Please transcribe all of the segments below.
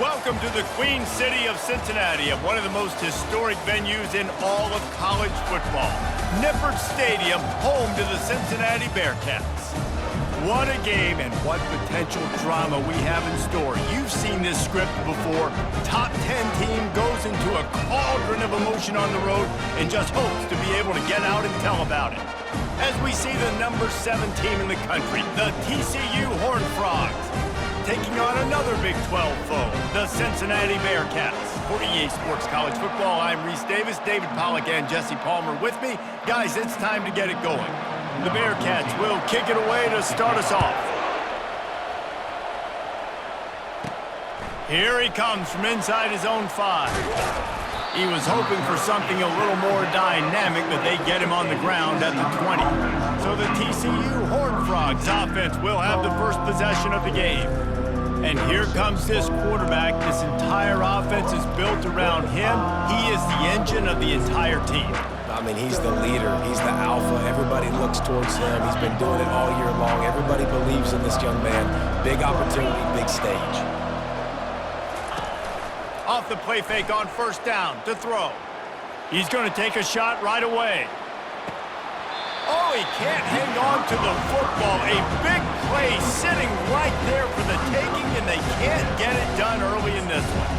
Welcome to the Queen City of Cincinnati, of one of the most historic venues in all of college football. Nippert Stadium, home to the Cincinnati Bearcats. What a game and what potential drama we have in store. You've seen this script before. Top 10 team goes into a cauldron of emotion on the road and just hopes to be able to get out and tell about it. As we see the number 7 team in the country, the TCU Horned Frogs, taking on another Big 12 foe, the Cincinnati Bearcats. For EA Sports College Football, I'm Reese Davis, David Pollack, and Jesse Palmer with me. Guys, it's time to get it going. The Bearcats will kick it away to start us off. Here he comes from inside his own 5. He was hoping for something a little more dynamic, but they get him on the ground at the 20. So the TCU Horned Frogs offense will have the first possession of the game. And here comes this quarterback. This entire offense is built around him. He is the engine of the entire team. I mean, he's the leader. He's the alpha. Everybody looks towards him. He's been doing it all year long. Everybody believes in this young man. Big opportunity, big stage. Off the play fake on first down to throw. He's going to take a shot right away. Oh, he can't hang on to the football. A big play sitting right there for the taking, and they can't get it done early in this one.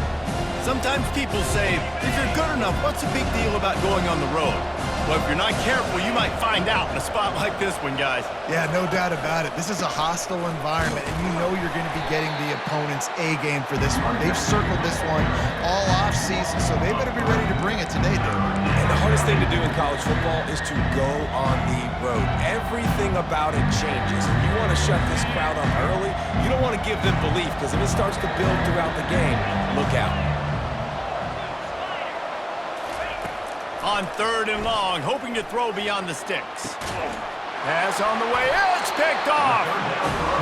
Sometimes people say, if you're good enough, what's the big deal about going on the road? Well, if you're not careful, you might find out in a spot like this one, guys. Yeah, no doubt about it. This is a hostile environment, and you know you're going to be getting the opponent's A game for this one. They've circled this one all off-season, so they better be ready to bring it today, dude. And the hardest thing to do in college football is to go on the road. Everything about it changes. If you want to shut this crowd up early, you don't want to give them belief, because if it starts to build throughout the game, look out. On third and long, hoping to throw beyond the sticks. Pass on the way, it's picked off!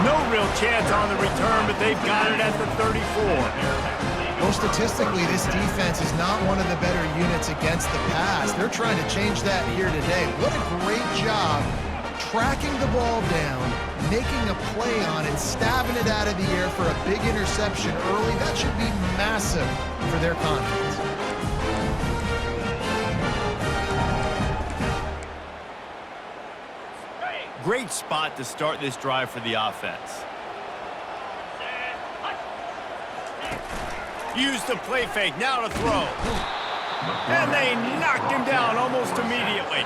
No real chance on the return, but they've got it at the 34. Well, statistically, this defense is not one of the better units against the pass. They're trying to change that here today. What a great job tracking the ball down, making a play on it, stabbing it out of the air for a big interception early. That should be massive for their confidence. Great spot to start this drive for the offense. Use the play fake, now to throw. And they knocked him down almost immediately.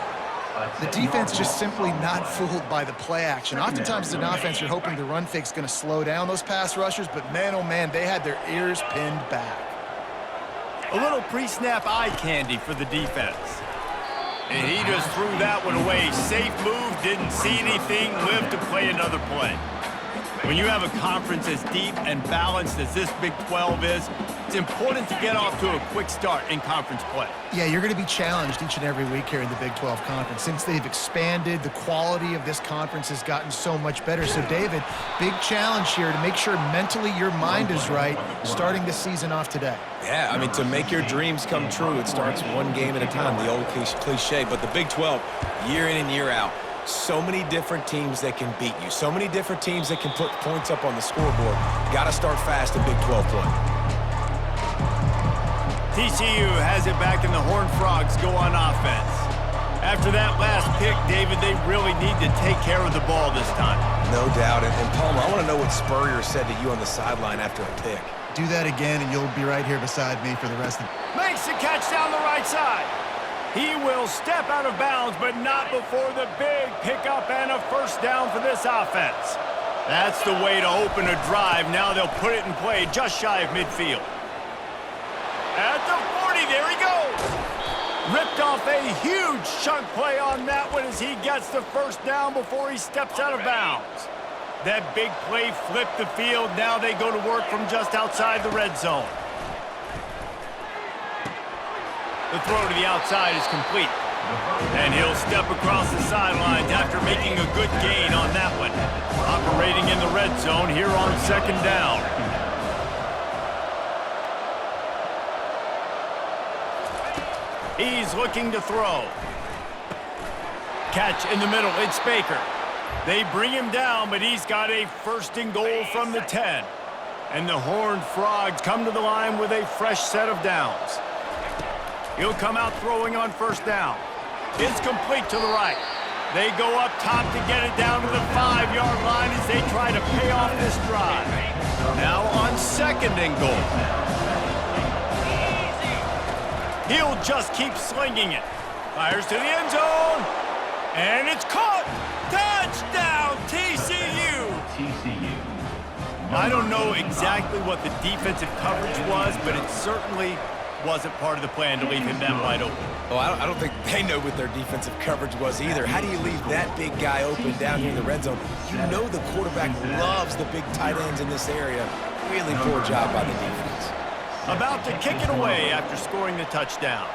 The defense just simply not fooled by the play action. Oftentimes as an offense, you're hoping the run fake's going to slow down those pass rushers, but man, oh man, they had their ears pinned back. A little pre-snap eye candy for the defense. And he just threw that one away. Safe move, didn't see anything, lived to play another play. When you have a conference as deep and balanced as this Big 12 is, it's important to get off to a quick start in conference play. Yeah, you're going to be challenged each and every week here in the Big 12 Conference. Since they've expanded, the quality of this conference has gotten so much better. So, David, big challenge here to make sure mentally your mind is right starting this season off today. Yeah, I mean, to make your dreams come true, it starts one game at a time, the old cliche. But the Big 12, year in and year out, so many different teams that can beat you, so many different teams that can put points up on the scoreboard. Got to start fast in Big 12 play. TCU has it back, and the Horned Frogs go on offense. After that last pick, David, they really need to take care of the ball this time. No doubt. And Palmer, I want to know what Spurrier said to you on the sideline after a pick. Do that again, and you'll be right here beside me for the rest of it. Makes the catch down the right side. He will step out of bounds, but not before the big pickup and a first down for this offense. That's the way to open a drive. Now they'll put it in play just shy of midfield. At the 40, there he goes. Ripped off a huge chunk play on that one as he gets the first down before he steps out of bounds. That big play flipped the field. Now they go to work from just outside the red zone. The throw to the outside is complete. And he'll step across the sidelines after making a good gain on that one. Operating in the red zone here on second down. He's looking to throw. Catch in the middle, it's Baker. They bring him down, but he's got a first and goal from the 10. And the Horned Frogs come to the line with a fresh set of downs. He'll come out throwing on first down. It's complete to the right. They go up top to get it down to the 5-yard line as they try to pay off this drive. Now on second and goal. He'll just keep slinging it. Fires to the end zone. And it's caught. Touchdown, TCU. I don't know exactly what the defensive coverage was, but it certainly wasn't part of the plan to leave him that wide open. Well, I don't think they know what their defensive coverage was either. How do you leave that big guy open down here in the red zone? You know the quarterback loves the big tight ends in this area. Really poor job by the defense. About to kick it away after scoring the touchdown.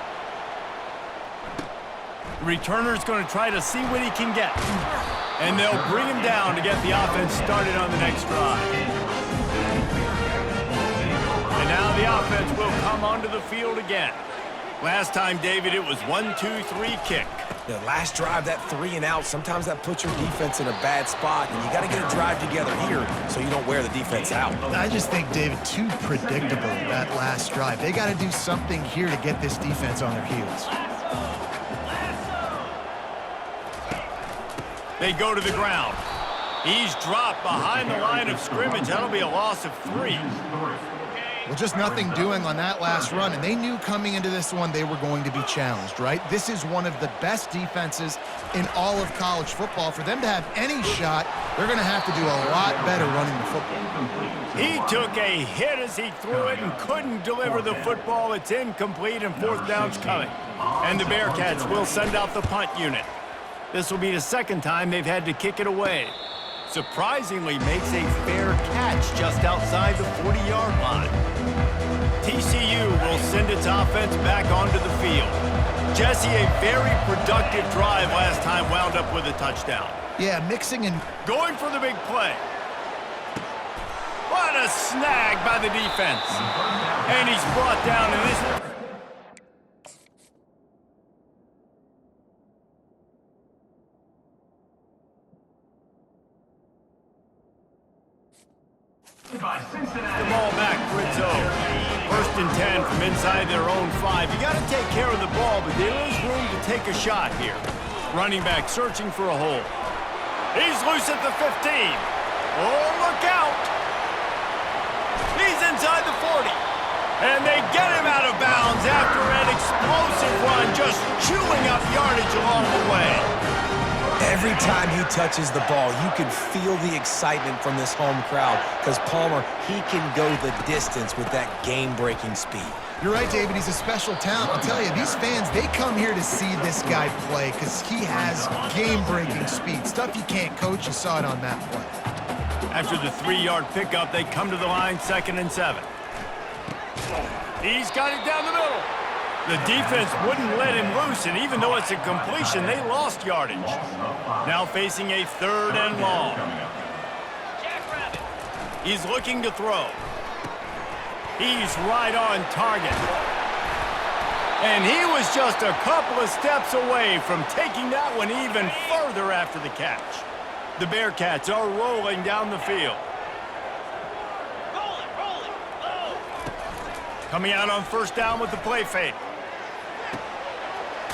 The returner's going to try to see what he can get. And they'll bring him down to get the offense started on the next drive. And now the offense will come onto the field again. Last time, David, it was 1-2-3 kick. The last drive, that 3 and out, sometimes that puts your defense in a bad spot, and you got to get a drive together here so you don't wear the defense out. I just think, David, too predictable, that last drive. They got to do something here to get this defense on their heels. They go to the ground. He's dropped behind the line of scrimmage. That'll be a loss of 3. Well, just nothing doing on that last run, and they knew coming into this one they were going to be challenged, right? This is one of the best defenses in all of college football. For them to have any shot, they're going to have to do a lot better running the football. He took a hit as he threw it and couldn't deliver the football. It's incomplete, and fourth down's coming. And the Bearcats will send out the punt unit. This will be the second time they've had to kick it away. Surprisingly makes a fair catch just outside the 40-yard line. TCU will send its offense back onto the field. Jesse, a very productive drive last time wound up with a touchdown. Yeah, mixing and going for the big play. What a snag by the defense. And he's brought down in this. The ball back for its own. 1st and 10 from inside their own 5. You got to take care of the ball, but there is room to take a shot here. Running back searching for a hole. He's loose at the 15. Oh, look out. He's inside the 40. And they get him out of bounds after an explosive run, just chewing up yardage along the way. Every time he touches the ball, you can feel the excitement from this home crowd because Palmer, he can go the distance with that game-breaking speed. You're right, David. He's a special talent. I'll tell you, these fans, they come here to see this guy play because he has game-breaking speed. Stuff you can't coach. You saw it on that play. After the 3-yard pickup, they come to the line 2nd and 7. He's got it down the middle. The defense wouldn't let him loose, and even though it's a completion, they lost yardage. Now facing a 3rd and long. He's looking to throw. He's right on target. And he was just a couple of steps away from taking that one even further after the catch. The Bearcats are rolling down the field. Coming out on 1st down with the play fake.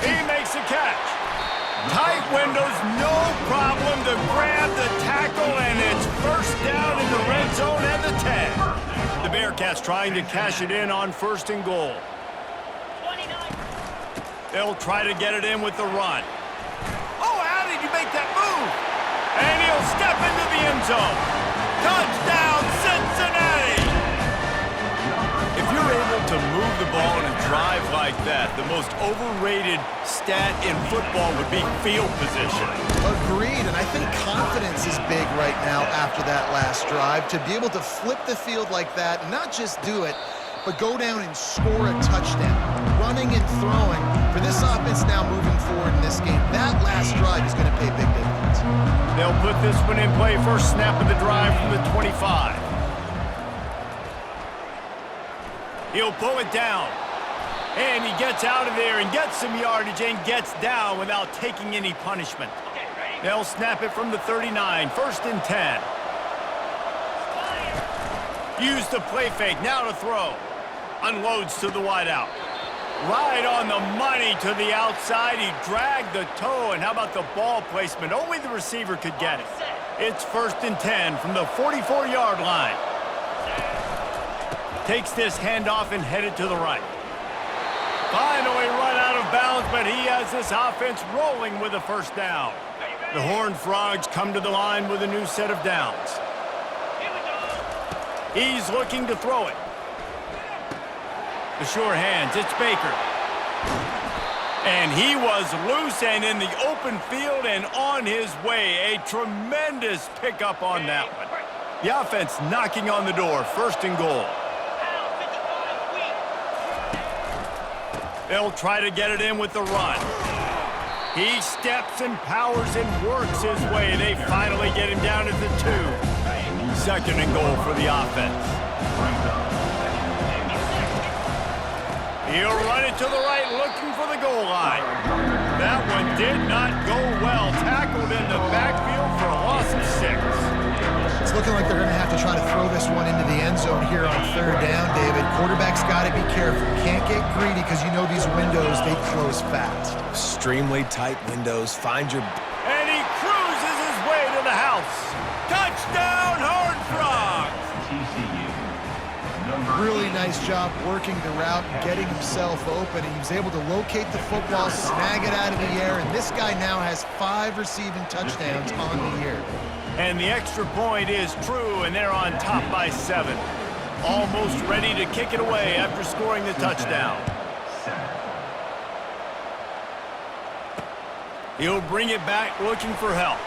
He makes a catch. Tight windows, no problem to grab the tackle, and it's 1st down in the red zone and the 10. The Bearcats trying to cash it in on 1st and goal. They'll try to get it in with the run. Oh, how did you make that move? And he'll step into the end zone. Touchdown, Cincinnati! If you're able to move the ball in a drive like that, the most overrated stat in football would be field position. Agreed, and I think confidence is big right now after that last drive. To be able to flip the field like that, not just do it, but go down and score a touchdown. Running and throwing. For this offense now moving forward in this game, that last drive is going to pay big dividends. They'll put this one in play. First snap of the drive from the 25. He'll pull it down. And he gets out of there and gets some yardage and gets down without taking any punishment. They'll snap it from the 39, 1st and 10. Use the play fake, now to throw. Unloads to the wideout. Right on the money to the outside. He dragged the toe, and how about the ball placement? Only the receiver could get it. It's 1st and 10 from the 44-yard line. Takes this handoff and headed to the right. Finally run out of bounds, but he has this offense rolling with a first down. The Horned Frogs come to the line with a new set of downs. He's looking to throw it. The sure hands, it's Baker. And he was loose and in the open field and on his way. A tremendous pickup on that one. The offense knocking on the door, 1st and goal. They'll try to get it in with the run. He steps and powers and works his way. They finally get him down at the 2. 2nd and goal for the offense. He'll run it to the right, looking for the goal line. That one did not go well. Tackled in the backfield for a loss of 6. It's looking like they're going to have to try to throw this one into the end zone here on 3rd down, David. Quarterback's got to be careful. Can't get greedy because you know these windows, they close fast. Extremely tight windows. Find your... And he cruises his way to the house. Touchdown, Horned Frogs! Really nice job working the route and getting himself open. He was able to locate the football, snag it out of the air, and this guy now has 5 receiving touchdowns on the year. And the extra point is true, and they're on top by 7. Almost ready to kick it away after scoring the touchdown. He'll bring it back looking for help.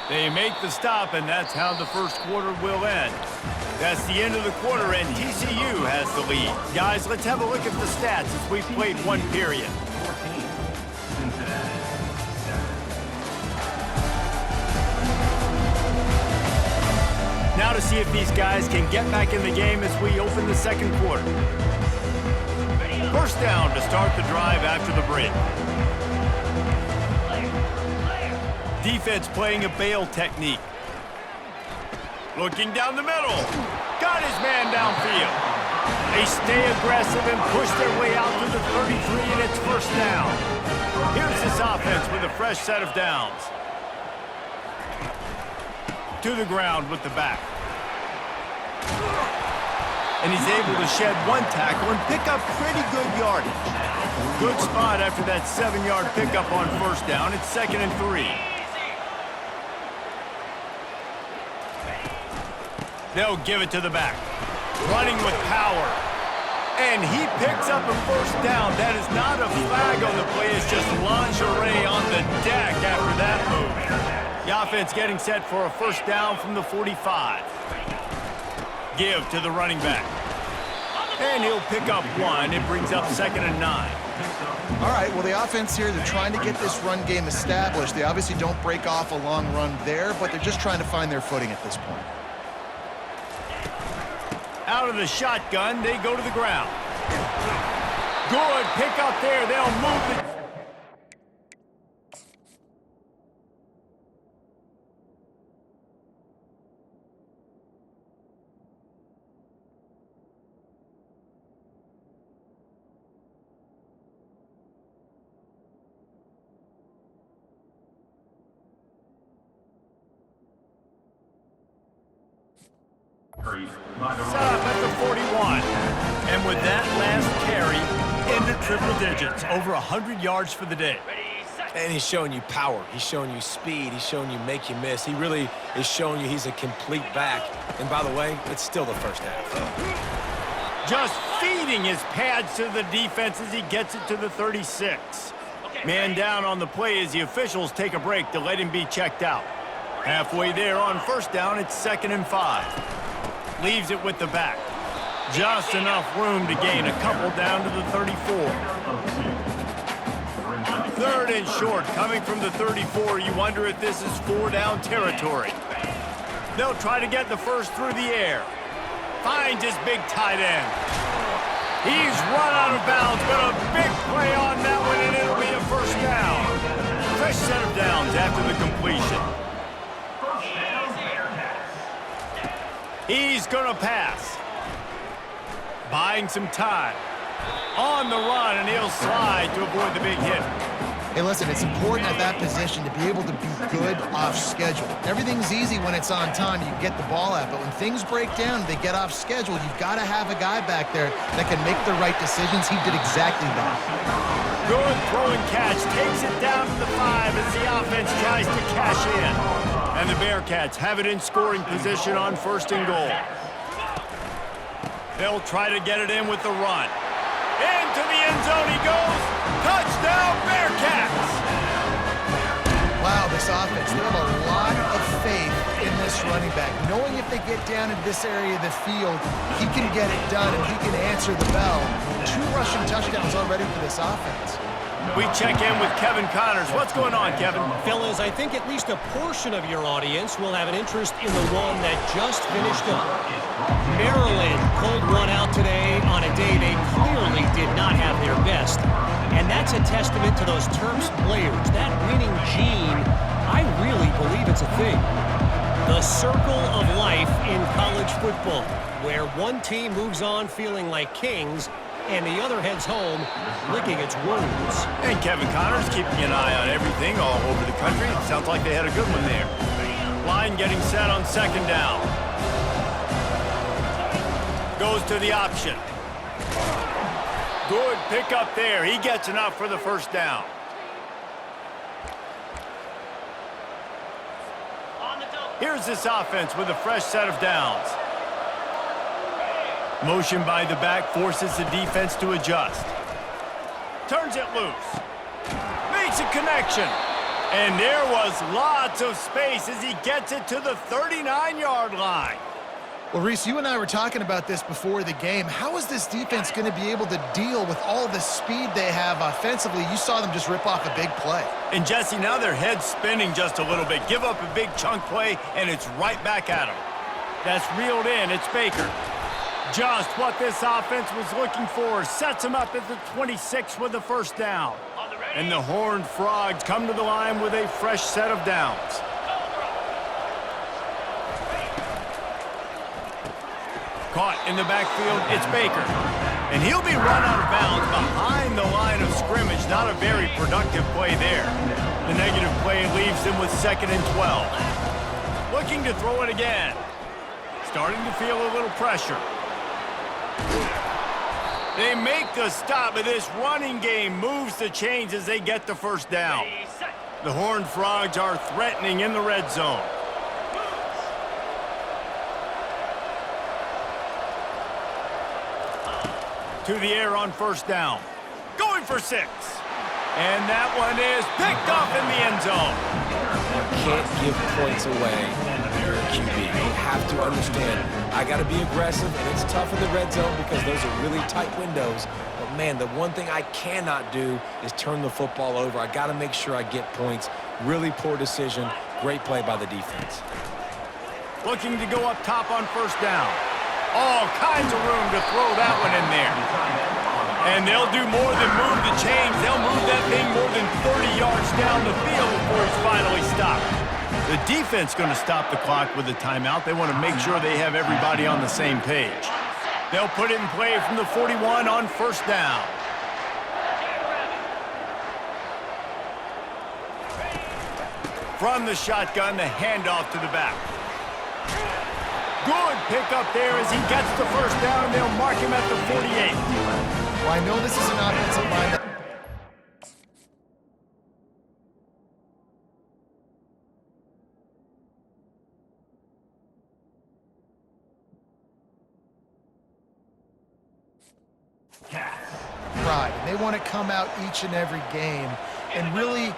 They make the stop, and that's how the first quarter will end. That's the end of the quarter, and TCU has the lead. Guys, let's have a look at the stats as we've played 1 period. Now to see if these guys can get back in the game as we open the 2nd quarter. 1st down to start the drive after the break. Defense playing a bail technique. Looking down the middle. Got his man downfield. They stay aggressive and push their way out to the 33, and it's 1st down. Here's this offense with a fresh set of downs. To the ground with the back. And he's able to shed 1 tackle and pick up pretty good yardage. Good spot after that 7-yard pickup on 1st down. It's 2nd and 3. They'll give it to the back. Running with power. And he picks up a 1st down. That is not a flag on the play. It's just lingerie on the deck after that move. The offense getting set for a 1st down from the 45. Give to the running back. And he'll pick up 1. It brings up 2nd and 9. All right, well, the offense here, they're trying to get this run game established. They obviously don't break off a long run there, but they're just trying to find their footing at this point. Out of the shotgun, they go to the ground. Good pick up there. They'll move the... Set up at the 41. And with that last carry, into triple digits. Over 100 yards for the day. And he's showing you power. He's showing you speed. He's showing you make you miss. He really is showing you he's a complete back. And by the way, it's still the 1st half. Just feeding his pads to the defense as he gets it to the 36. Man down on the play as the officials take a break to let him be checked out. Halfway there on 1st down, it's 2nd and 5. Leaves it with the back. Just enough room to gain a couple down to the 34. 3rd and short coming from the 34. You wonder if this is 4-down territory. They'll try to get the 1st through the air. Finds his big tight end. He's run out of bounds, but a big play on that one, and it'll be a 1st down. Fresh set of downs after the completion. He's going to pass. Buying some time. On the run, and he'll slide to avoid the big hit. Hey, listen, it's important at that position to be able to be good off schedule. Everything's easy when it's on time. You get the ball out, but when things break down, they get off schedule. You've got to have a guy back there that can make the right decisions. He did exactly that. Good throw and catch. Takes it down to the 5 as the offense tries to cash in. And the Bearcats have it in scoring position on 1st and goal. They'll try to get it in with the run. Into the end zone he goes. Touchdown, Bearcats! Wow, this offense, they have a lot of faith in this running back. Knowing if they get down in this area of the field, he can get it done and he can answer the bell. 2 rushing touchdowns already for this offense. We check in with Kevin Connors. What's going on, Kevin? Fellas, I think at least a portion of your audience will have an interest in the one that just finished up. Maryland pulled one out today on a day they clearly did not have their best. And that's a testament to those Terps players. That winning gene, I really believe it's a thing. The circle of life in college football, where one team moves on feeling like kings, and the other heads home licking its wounds. And Kevin Connors keeping an eye on everything all over the country. Sounds like they had a good one there. Line getting set on 2nd down. Goes to the option. Good pick up there. He gets enough for the 1st down. Here's this offense with a fresh set of downs. Motion by the back forces the defense to adjust. Turns it loose. Makes a connection. And there was lots of space as he gets it to the 39-yard line. Well, Reese, you and I were talking about this before the game. How is this defense going to be able to deal with all the speed they have offensively? You saw them just rip off a big play. And Jesse, now their head's spinning just a little bit. Give up a big chunk play, and it's right back at them. That's reeled in. It's Baker. Just what this offense was looking for. Sets him up at the 26 with the 1st down. And the Horned Frogs come to the line with a fresh set of downs. Caught in the backfield, it's Baker. And he'll be run out of bounds behind the line of scrimmage. Not a very productive play there. The negative play leaves them with 2nd and 12. Looking to throw it again. Starting to feel a little pressure. They make the stop, but this running game moves the chains as they get the 1st down. The Horned Frogs are threatening in the red zone. To the air on 1st down. Going for 6. And that one is picked off in the end zone. You can't give points away when you're a QB. You have to understand, I got to be aggressive, and it's tough in the red zone because those are really tight windows. But, man, the one thing I cannot do is turn the football over. I got to make sure I get points. Really poor decision. Great play by the defense. Looking to go up top on 1st down. All kinds of room to throw that one in there. And they'll do more than move the chains. They'll move that thing more than 30 yards down the field before he's finally stopped. The defense going to stop the clock with a timeout. They want to make sure they have everybody on the same page. They'll put it in play from the 41 on 1st down. From the shotgun, the handoff to the back. Good pick up there as he gets the 1st down, and they'll mark him at the 48. Well, I know this is an offensive line that pride. They want to come out each and every game and really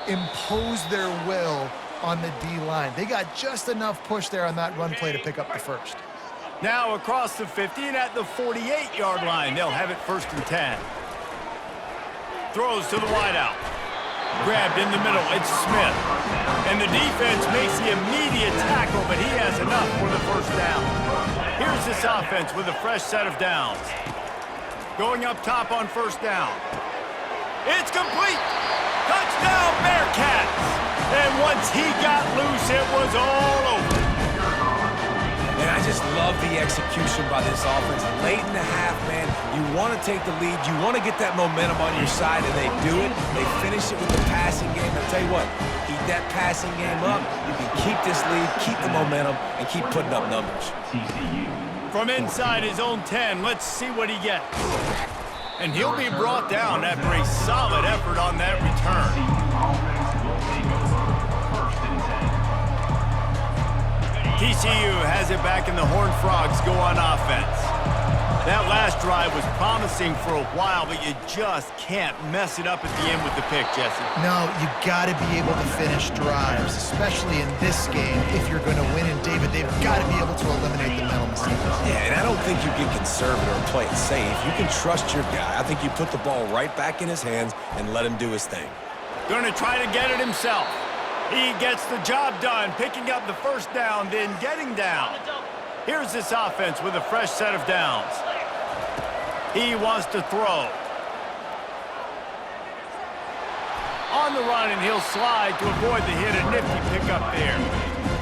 impose their will on the D-line. They got just enough push there on that run play to pick up the 1st. Now across the 50 and at the 48-yard line, they'll have it 1st and 10. Throws to the wideout. Grabbed in the middle, it's Smith. And the defense makes the immediate tackle, but he has enough for the 1st down. Here's this offense with a fresh set of downs. Going up top on 1st down. It's complete! Touchdown, Bearcats! And once he got loose, it was all over. And I I just love the execution by this offense. Late in the half, man, you want to take the lead. You want to get that momentum on your side, and they do it. They finish it with the passing game. I'll tell you what, keep that passing game up. You can keep this lead, keep the momentum, and keep putting up numbers. From inside his own 10, let's see what he gets. And he'll be brought down after a solid effort on that return. TCU has it back, and the Horned Frogs go on offense. That last drive was promising for a while, but you just can't mess it up at the end with the pick, Jesse. No, you got to be able to finish drives, especially in this game. If you're going to win, and David, they've got to be able to eliminate the mental mistakes. Yeah, and I don't think you get conservative or play it safe. You can trust your guy. I think you put the ball right back in his hands and let him do his thing. Going to try to get it himself. He gets the job done, picking up the first down, then getting down. Here's this offense with a fresh set of downs. He wants to throw. On the run, and he'll slide to avoid the hit. A nifty pickup there.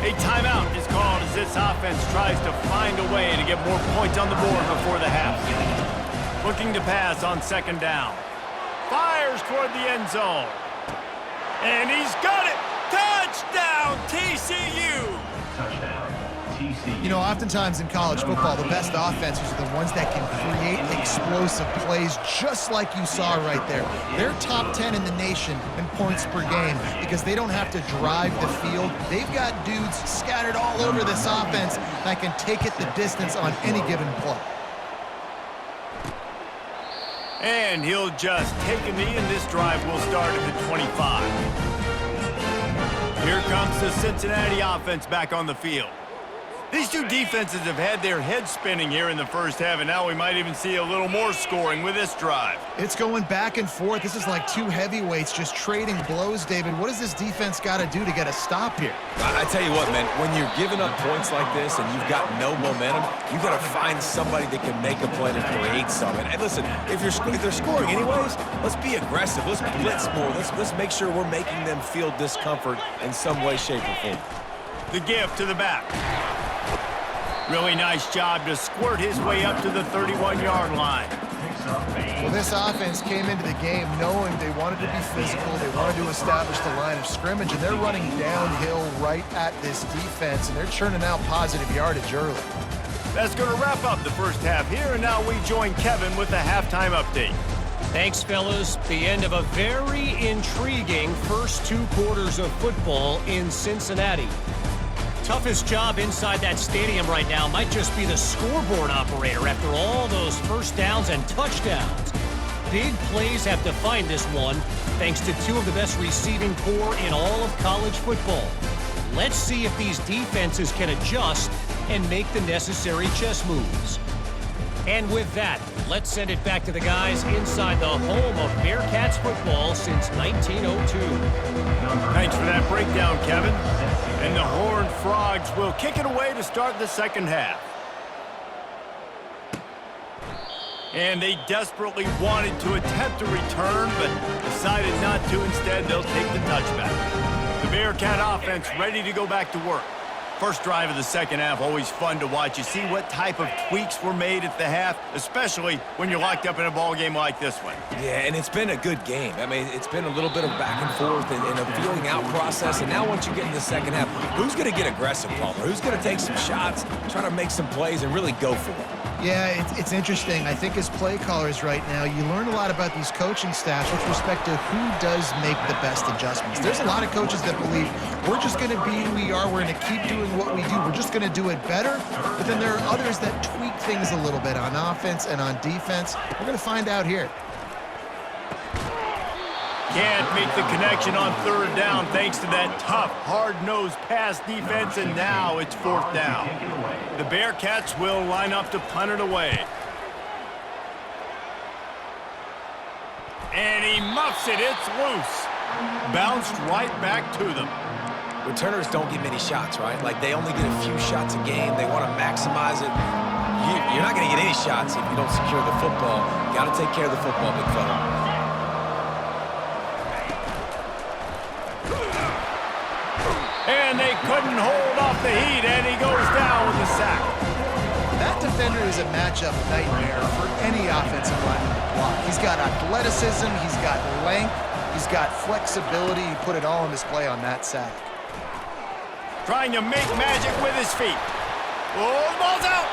A timeout is called as this offense tries to find a way to get more points on the board before the half. Looking to pass on second down. Fires toward the end zone. And he's got it! Touchdown, TCU! You know, oftentimes in college football, the best offenses are the ones that can create explosive plays, just like you saw right there. They're top 10 in the nation in points per game because they don't have to drive the field. They've got dudes scattered all over this offense that can take it the distance on any given play. And he'll just take a knee, and this drive will start at the 25. Here comes the Cincinnati offense back on the field. These two defenses have had their heads spinning here in the first half, and now we might even see a little more scoring with this drive. It's going back and forth. This is like two heavyweights just trading blows, David. What does this defense got to do to get a stop here? I tell you what, man, when you're giving up points like this and you've got no momentum, you've got to find somebody that can make a play to create something. And listen, if they're scoring anyways, let's be aggressive. Let's blitz more. Let's make sure we're making them feel discomfort in some way, shape, or form. The give to the back. Really nice job to squirt his way up to the 31-yard line. Well, this offense came into the game knowing they wanted to be physical, they wanted to establish the line of scrimmage, and they're running downhill right at this defense, and they're churning out positive yardage early. That's going to wrap up the first half here, and now we join Kevin with the halftime update. Thanks, fellas. The end of a very intriguing first two quarters of football in Cincinnati. Toughest job inside that stadium right now might just be the scoreboard operator after all those first downs and touchdowns. Big plays have defined this one, thanks to two of the best receiving corps in all of college football. Let's see if these defenses can adjust and make the necessary chess moves. And with that, let's send it back to the guys inside the home of Bearcats football since 1902. Thanks for that breakdown, Kevin. And the Horned Frogs will kick it away to start the second half. And they desperately wanted to attempt a return, but decided not to. Instead, they'll take the touchback. The Bearcat offense ready to go back to work. First drive of the second half, always fun to watch. You see what type of tweaks were made at the half, especially when you're locked up in a ball game like this one. Yeah, and it's been a good game. I mean, it's been a little bit of back and forth and a feeling out process. And now once you get in the second half, who's going to get aggressive, Palmer? Who's going to take some shots, try to make some plays, and really go for it? Yeah, it's interesting. I think as play callers right now, you learn a lot about these coaching staffs with respect to who does make the best adjustments. There's a lot of coaches that believe we're just going to be who we are. We're going to keep doing what we do. We're just going to do it better. But then there are others that tweak things a little bit on offense and on defense. We're going to find out here. Can't make the connection on third down thanks to that tough, hard-nosed pass defense, and now it's fourth down. The Bearcats will line up to punt it away. And he muffs it. It's loose. Bounced right back to them. Returners don't get many shots, right? Like, they only get a few shots a game. They want to maximize it. You're not going to get any shots if you don't secure the football. You got to take care of the football, big fella. And and they couldn't hold off the heat, and he goes down with a sack. That defender is a matchup nightmare for any offensive lineman to block. He's got athleticism, he's got length, he's got flexibility. He put it all on display on that sack. Trying to make magic with his feet. Oh, the ball's out.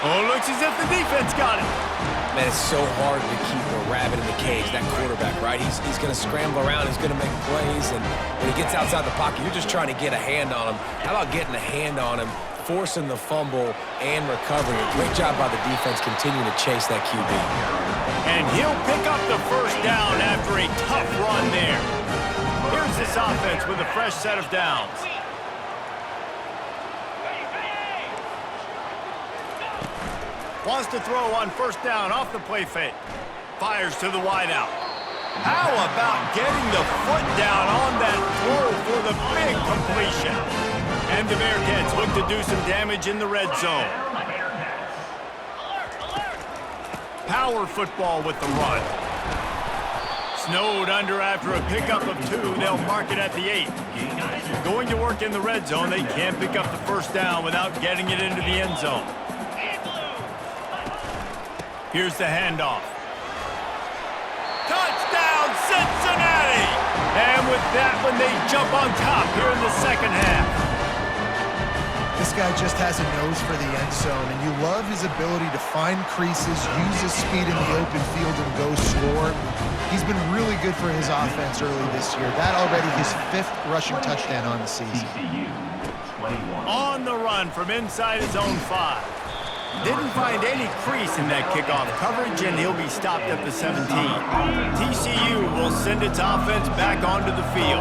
Oh, looks as if the defense got it. Man, it's so hard to keep a rabbit in the cage, that quarterback, right? He's going to scramble around, he's going to make plays, and when he gets outside the pocket, you're just trying to get a hand on him. How about getting a hand on him, forcing the fumble, and recovering it? Great job by the defense continuing to chase that QB. And he'll pick up the first down after a tough run there. Here's this offense with a fresh set of downs. Wants to throw on first down off the play fake. Fires to the wideout. How about getting the foot down on that throw for the big completion? And the Bearcats look to do some damage in the red zone. Power football with the run. Snowed under after a pickup of 2. They'll mark it at the 8. Going to work in the red zone. They can't pick up the first down without getting it into the end zone. Here's the handoff. Touchdown, Cincinnati! And with that one, they jump on top here in the second half. This guy just has a nose for the end zone, and you love his ability to find creases, use his speed in the open field, and go score. He's been really good for his offense early this year. That already his 5th rushing touchdown on the season. On the run from inside his own 5. Didn't find any crease in that kickoff coverage, and he'll be stopped at the 17. TCU will send its offense back onto the field.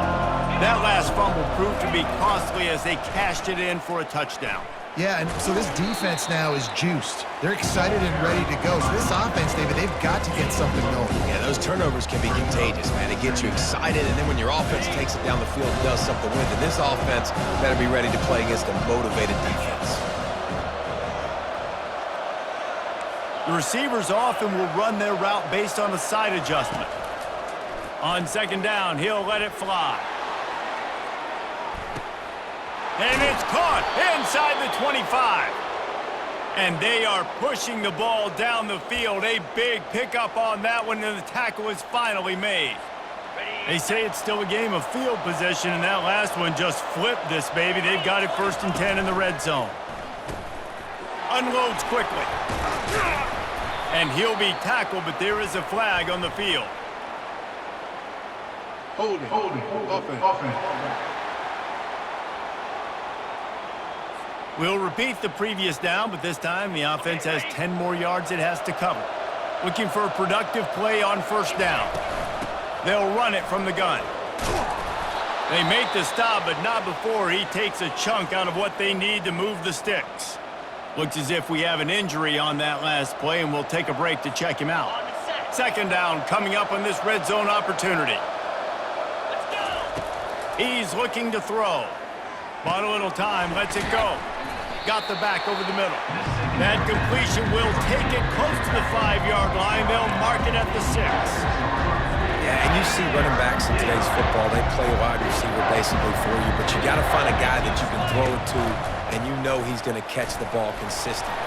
That last fumble proved to be costly as they cashed it in for a touchdown. Yeah, and so this defense now is juiced. They're excited and ready to go. So this offense, David, they've got to get something going. Yeah, those turnovers can be contagious, man. It gets you excited, and then when your offense takes it down the field and does something with it, this offense better be ready to play against a motivated defense. The receivers often will run their route based on a side adjustment. On second down, he'll let it fly. And it's caught inside the 25. And they are pushing the ball down the field. A big pickup on that one, and the tackle is finally made. They say it's still a game of field position, and that last one just flipped this baby. They've got it 1st and 10 in the red zone. Unloads quickly. And he'll be tackled, but there is a flag on the field. Holding. Offense. We'll repeat the previous down, but this time the offense has 10 more yards it has to cover. Looking for a productive play on first down. They'll run it from the gun. They make the stop, but not before he takes a chunk out of what they need to move the sticks. Looks as if we have an injury on that last play, and we'll take a break to check him out. Second down coming up on this red zone opportunity. He's looking to throw. Bought a little time, lets it go. Got the back over the middle. That completion will take it close to the 5-yard line. They'll mark it at the 6. Yeah, and you see running backs in today's football, they play wide receiver basically for you, but you got to find a guy that you can throw it to, and you know he's going to catch the ball consistently.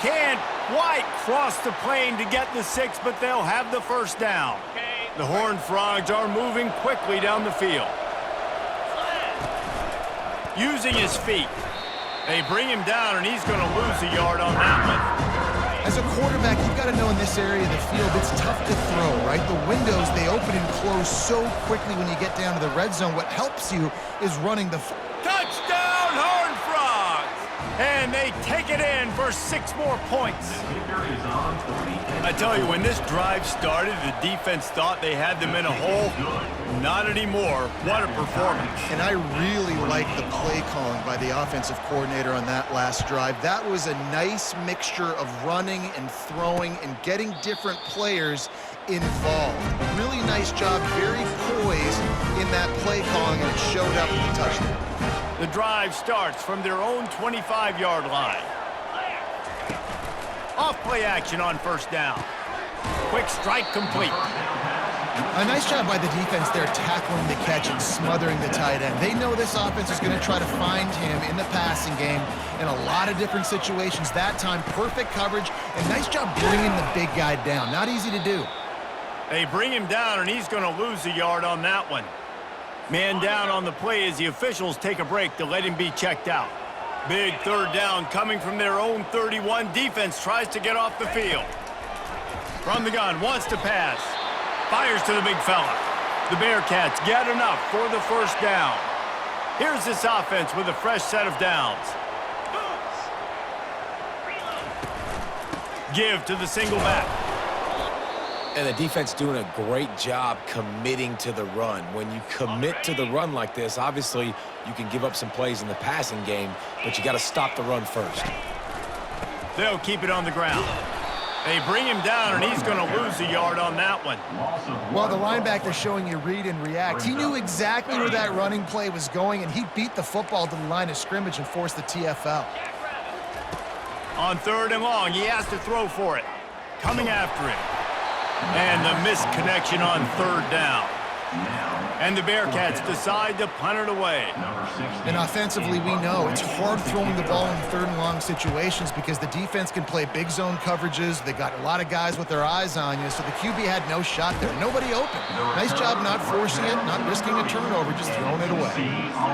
Can't quite cross the plane to get the 6, but they'll have the first down. The Horned Frogs are moving quickly down the field. Using his feet. They bring him down, and he's going to lose a yard on that one. As a quarterback, you've got to know in this area of the field, it's tough to throw, right? The windows, they open and close so quickly when you get down to the red zone. What helps you is running the... Touchdown, Horned Frogs! And they take it in for 6 more points. I tell you, when this drive started, the defense thought they had them in a hole. Not anymore. What a performance. And I really like the play calling by the offensive coordinator on that last drive. That was a nice mixture of running and throwing and getting different players involved. Really nice job, very poised in that play calling, and it showed up with the touchdown. The drive starts from their own 25-yard line. Off play action on first down. Quick strike complete. A nice job by the defense there tackling the catch and smothering the tight end. They know this offense is going to try to find him in the passing game in a lot of different situations. That time, perfect coverage, and nice job bringing the big guy down. Not easy to do. They bring him down, and he's going to lose a yard on that one. Man down on the play as the officials take a break to let him be checked out. Big third down coming from their own 31. Defense tries to get off the field. From the gun, wants to pass. Fires to the big fella. The Bearcats get enough for the first down. Here's this offense with a fresh set of downs. Give to the single back. And the defense doing a great job committing to the run. When you commit to the run like this, obviously you can give up some plays in the passing game, but you got to stop the run first. They'll keep it on the ground. They bring him down, and he's going to lose a yard on that one. Well, the linebacker showing you read and react. He knew exactly where that running play was going, and he beat the football to the line of scrimmage and forced the TFL. On third and long, he has to throw for it. Coming after him. And the missed connection on third down. And the Bearcats decide to punt it away. And offensively, we know it's hard throwing the ball in third and long situations because the defense can play big zone coverages. They got a lot of guys with their eyes on you, so the QB had no shot there. Nobody open. Nice job not forcing it, not risking a turnover, just throwing it away.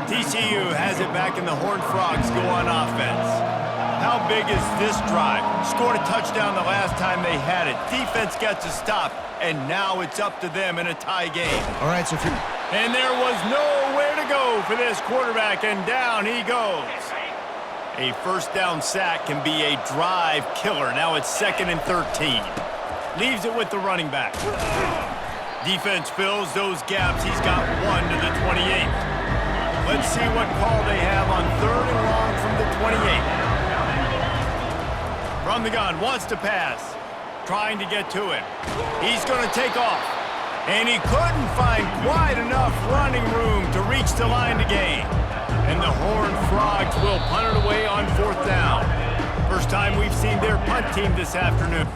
TCU has it back, and the Horned Frogs go on offense. How big is this drive? Scored a touchdown the last time they had it. Defense gets a stop, and now it's up to them in a tie game. All right, so if you're... And there was nowhere to go for this quarterback, and down he goes. A first down sack can be a drive killer. Now it's 2nd and 13. Leaves it with the running back. Defense fills those gaps. He's got 1 to the 28. Let's see what call they have on third and long from the 28. From the gun, wants to pass. Trying to get to him. He's going to take off. And he couldn't find quite enough running room to reach the line to gain. And the Horned Frogs will punt it away on 4th down. First time we've seen their punt team this afternoon.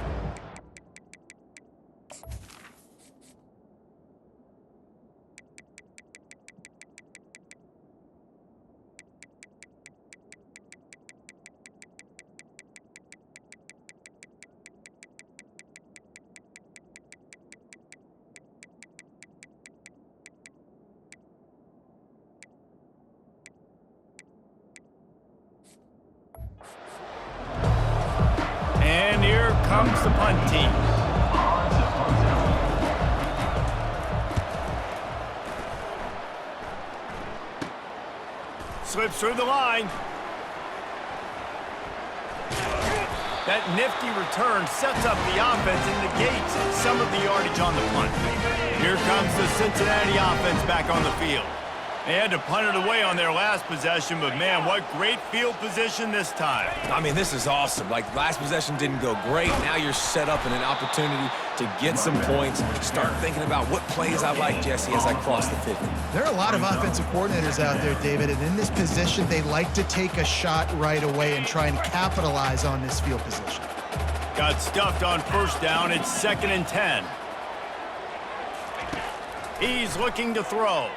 And here comes the punt team. Slips through the line. That nifty return sets up the offense and negates some of the yardage on the punt. Here comes the Cincinnati offense back on the field. They had to punt it away on their last possession, but man, what great field position this time. I mean, this is awesome. Like, last possession didn't go great. Now you're set up in an opportunity to get some points. Start thinking about what plays I like, Jesse, as I cross the 50. There are a lot of offensive coordinators out there, David, and in this position, they like to take a shot right away and try and capitalize on this field position. Got stuffed on first down. It's 2nd and 10. He's looking to throw.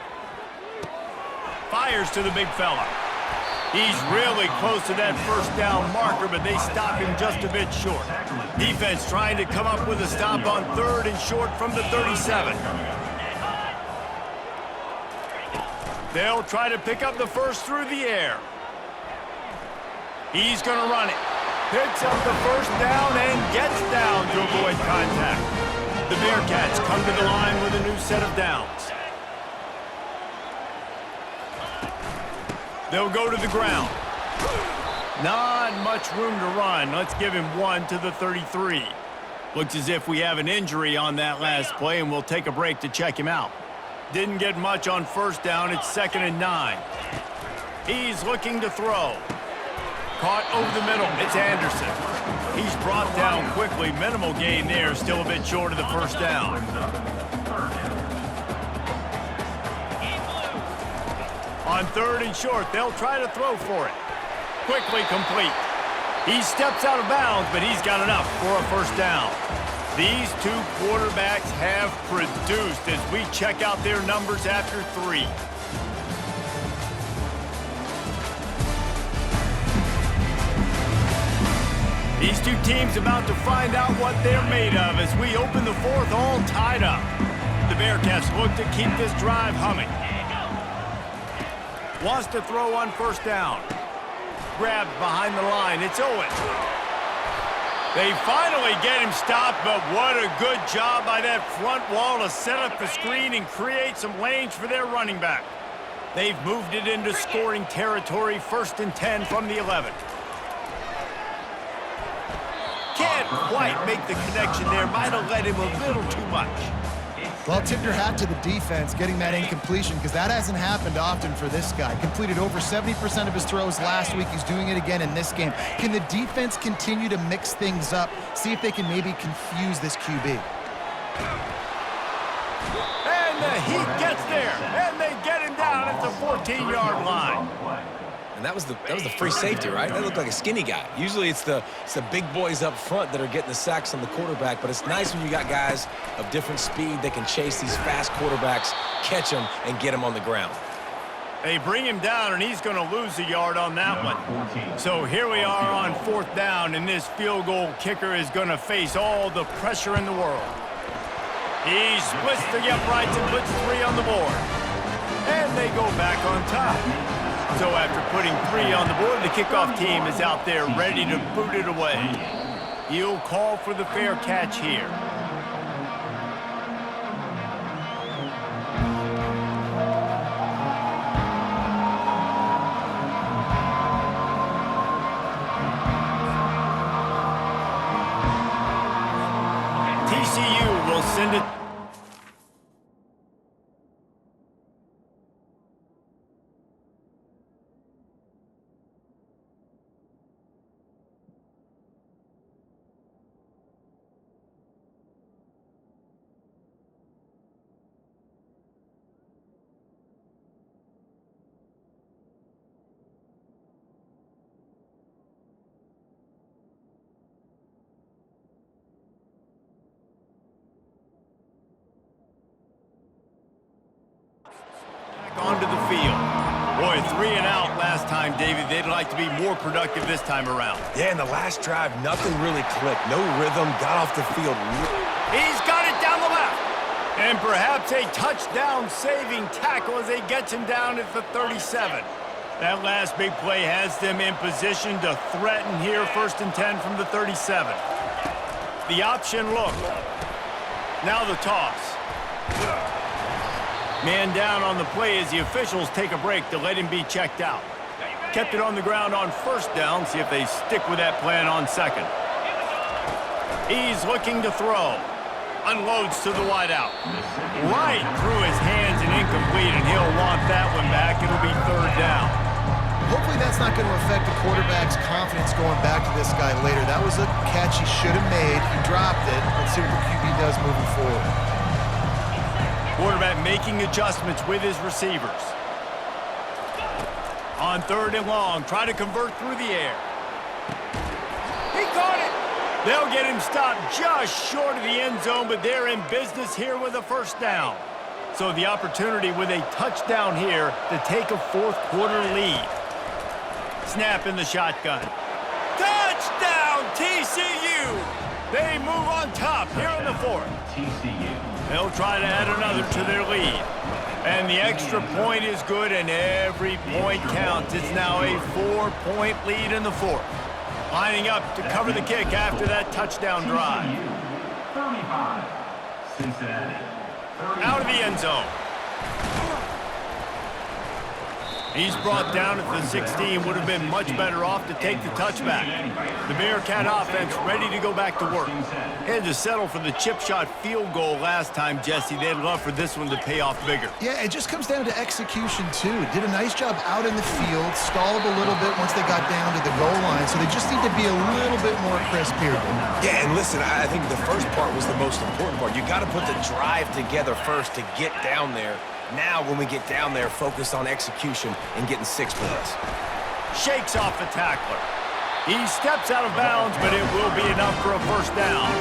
Fires to the big fella. He's really close to that first down marker, but they stop him just a bit short. Defense trying to come up with a stop on 3rd and short from the 37. They'll try to pick up the first through the air. He's going to run it. Picks up the first down and gets down to avoid contact. The Bearcats come to the line with a new set of downs. They'll go to the ground. Not much room to run. Let's give him 1 to the 33. Looks as if we have an injury on that last play, and we'll take a break to check him out. Didn't get much on first down. It's 2nd and 9. He's looking to throw. Caught over the middle. It's Anderson. He's brought down quickly. Minimal gain there. Still a bit short of the first down. On 3rd and short, they'll try to throw for it. Quickly complete. He steps out of bounds, but he's got enough for a first down. These two quarterbacks have produced as we check out their numbers after 3. These two teams about to find out what they're made of as we open the 4th all tied up. The Bearcats look to keep this drive humming. Wants to throw on 1st down. Grabbed behind the line. It's Owen. They finally get him stopped, but what a good job by that front wall to set up the screen and create some lanes for their running back. They've moved it into scoring territory, 1st and 10 from the 11. Can't quite make the connection there. Might have led him a little too much. Well, tip your hat to the defense getting that incompletion because that hasn't happened often for this guy. Completed over 70% of his throws last week. He's doing it again in this game. Can the defense continue to mix things up? See if they can maybe confuse this QB. And the heat gets there, and they get him down at the 14-yard line. And that was the free safety, right? That looked like a skinny guy. Usually it's the big boys up front that are getting the sacks on the quarterback, but it's nice when you got guys of different speed that can chase these fast quarterbacks, catch them, and get them on the ground. They bring him down, and he's going to lose a yard on that one. So here we are on 4th down, and this field goal kicker is going to face all the pressure in the world. He splits the uprights and puts 3 on the board. And they go back on top. So after putting 3 on the board, the kickoff team is out there ready to boot it away. He'll call for the fair catch here. TCU will send it. Onto the field. Boy, 3 and out last time, David. They'd like to be more productive this time around. Yeah, in the last drive, nothing really clicked. No rhythm, got off the field. He's got it down the left. And perhaps a touchdown-saving tackle as he gets him down at the 37. That last big play has them in position to threaten here, 1st and 10 from the 37. The option look. Now the toss. Man down on the play as the officials take a break to let him be checked out. Kept it on the ground on 1st down. See if they stick with that plan on 2nd. He's looking to throw. Unloads to the wideout. Right through his hands and incomplete, and he'll want that one back. It'll be 3rd down. Hopefully that's not going to affect the quarterback's confidence going back to this guy later. That was a catch he should have made. He dropped it. Let's see what the QB does moving forward. Quarterback making adjustments with his receivers. On 3rd and long, try to convert through the air. He caught it. They'll get him stopped just short of the end zone, but they're in business here with a 1st down. So the opportunity with a touchdown here to take a 4th quarter lead. Snap in the shotgun. Touchdown, TCU! They move on top here in the 4th. They'll try to add another to their lead. And the extra point is good, and every point counts. It's now a 4-point lead in the 4th. Lining up to cover the kick after that touchdown drive. 35, Cincinnati. Out of the end zone. He's brought down at the 16. Would have been much better off to take the touchback. The Bearcat offense ready to go back to work. Had to settle for the chip shot field goal last time, Jesse. They'd love for this one to pay off bigger. Yeah, it just comes down to execution, too. Did a nice job out in the field, stalled a little bit once they got down to the goal line, so they just need to be a little bit more crisp here. Yeah, and listen, I think the first part was the most important part. You got to put the drive together first to get down there. Now, when we get down there, focus on execution and getting 6 points. Shakes off the tackler. He steps out of bounds, but it will be enough for a 1st down.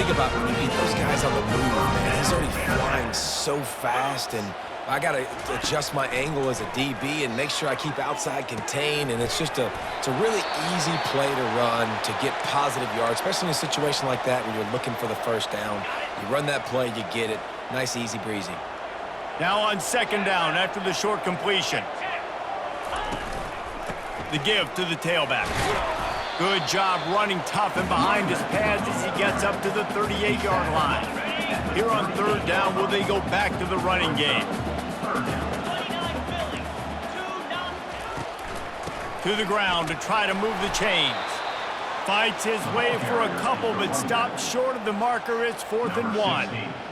think about when you get those guys on the move, man, he's already flying so fast, and I got to adjust my angle as a DB and make sure I keep outside contained, and it's a really easy play to run to get positive yards, especially in a situation like that where you're looking for the first down. You run that play, you get it. Nice, easy breezy. Now on second down after the short completion. The give to the tailback. Good job running tough and behind his pads as he gets up to the 38-yard line. Here on third down, will they go back to the running game? To the ground to try to move the chains. Fights his way for a couple, but stops short of the marker. It's 4th and 1.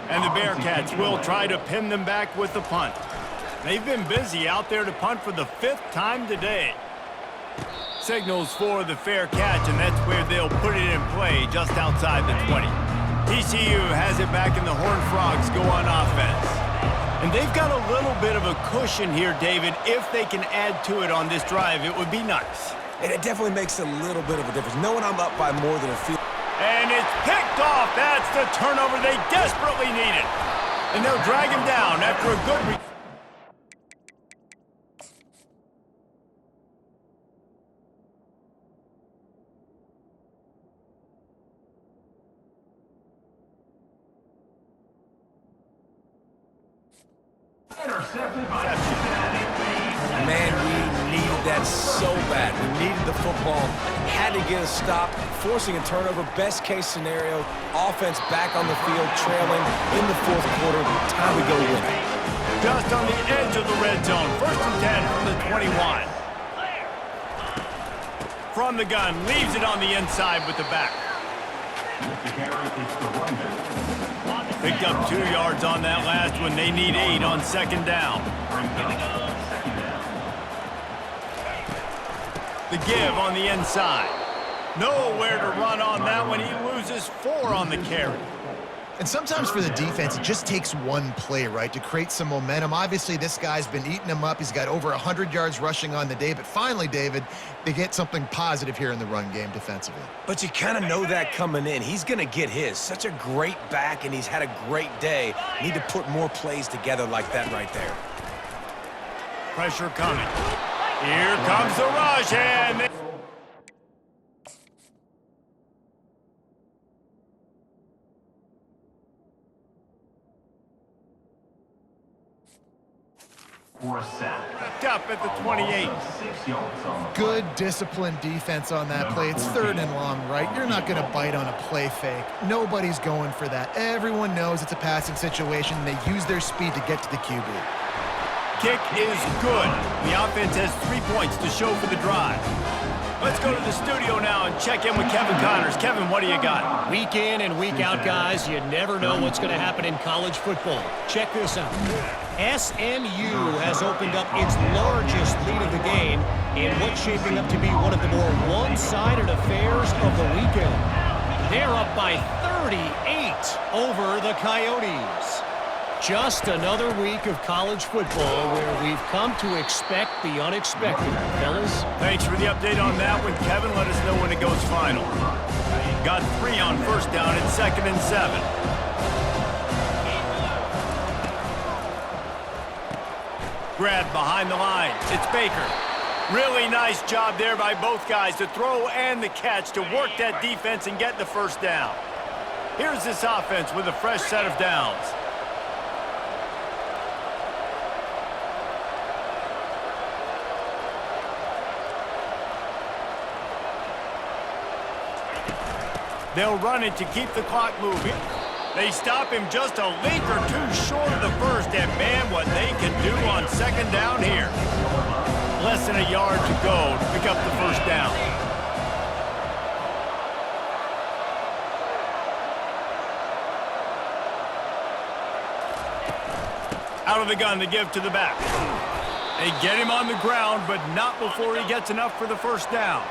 And the Bearcats will try to pin them back with the punt. They've been busy out there to punt for the 5th time today. Signals for the fair catch, and that's where they'll put it in play just outside the 20. TCU has it back, and the Horned Frogs go on offense. And they've got a little bit of a cushion here, David. If they can add to it on this drive, it would be nice. And it definitely makes a little bit of a difference. Knowing I'm up by more than a field. And it's picked off. That's the turnover they desperately needed. And they'll drag him down after a good Intercepted by Cincinnati. Man, we needed that so bad. We needed the football. Had to get a stop, forcing a turnover. Best case scenario, offense back on the field, trailing in the 4th quarter. Time to go win it. just on the edge of the red zone. 1st and 10 from the 21. From the gun, leaves it on the inside with the back. Picked up 2 yards on that last one. They need 8 on second down. The give on the inside. Nowhere to run on that one. He loses 4 on the carry. And sometimes for the defense, it just takes one play, right, to create some momentum. Obviously, this guy's been eating them up. He's got over 100 yards rushing on the day. But finally, David, they get something positive here in the run game defensively. But you kind of know that coming in. He's going to get his. Such a great back, and he's had a great day. Need to put more plays together like that right there. Pressure coming. Here comes the rush, and... For a sack. up at the 28. 6 yards on the Good, disciplined defense on that play. It's 3rd and long, right? You're not going to bite on a play fake. Nobody's going for that. Everyone knows it's a passing situation. They use their speed to get to the QB. Kick is good. The offense has 3 points to show for the drive. Let's go to the studio now and check in with Kevin Connors. Kevin, what do you got? Week in and week out, guys, you never know what's going to happen in college football. Check this out. SMU has opened up its largest lead of the game in what's shaping up to be one of the more one-sided affairs of the weekend. They're up by 38 over the Coyotes. Just another week of college football where we've come to expect the unexpected, fellas. Thanks for the update on that one, Kevin. Let us know when it goes final. Got 3 on first down at 2nd and 7. Grabbed behind the line. It's Baker. Really nice job there by both guys to throw and the catch to work that defense and get the first down. Here's this offense with a fresh set of downs. They'll run it to keep the clock moving. They stop him just a link or 2 short of the first, and man, what they can do on second down here. Less than a yard to go to pick up the first down. Out of the gun, the give to the back. They get him on the ground, but not before he gets enough for the first down.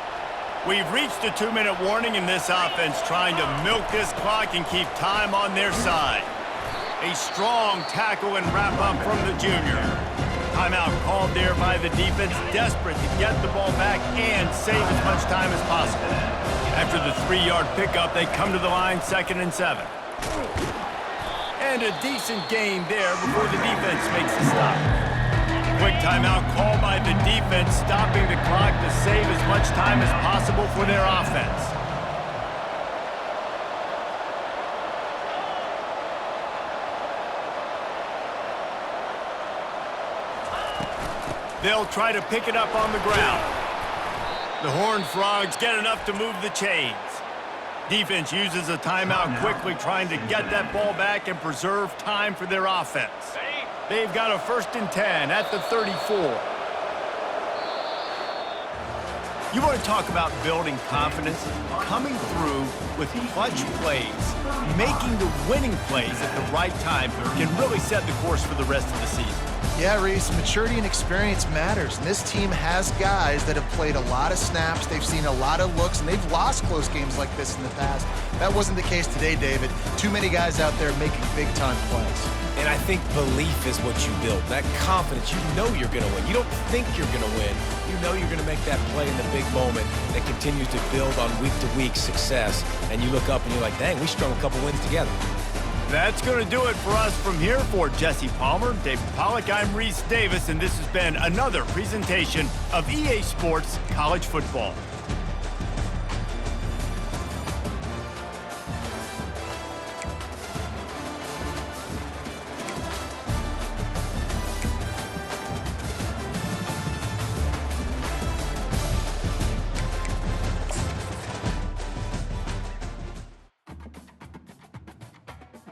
We've reached a 2-minute warning in this offense, trying to milk this clock and keep time on their side. A strong tackle and wrap-up from the junior. Timeout called there by the defense, desperate to get the ball back and save as much time as possible. After the 3-yard pickup, they come to the line 2nd and 7. And a decent gain there before the defense makes a stop. Quick timeout called by the defense, stopping the clock to save as much time as possible for their offense. They'll try to pick it up on the ground. The Horned Frogs get enough to move the chains. Defense uses a timeout quickly, trying to get that ball back and preserve time for their offense. They've got a 1st and 10 at the 34. You want to talk about building confidence? Coming through with clutch plays, making the winning plays at the right time can really set the course for the rest of the season. Yeah, Reese, maturity and experience matters. And this team has guys that have played a lot of snaps. They've seen a lot of looks, and they've lost close games like this in the past. That wasn't the case today, David. Too many guys out there making big-time plays. And I think belief is what you build. That confidence, you know you're going to win. You don't think you're going to win. You know you're going to make that play in the big moment that continues to build on week-to-week success. And you look up and you're like, dang, we strung a couple wins together. That's going to do it for us from here. For Jesse Palmer, David Pollack, I'm Reese Davis, and this has been another presentation of EA Sports College Football.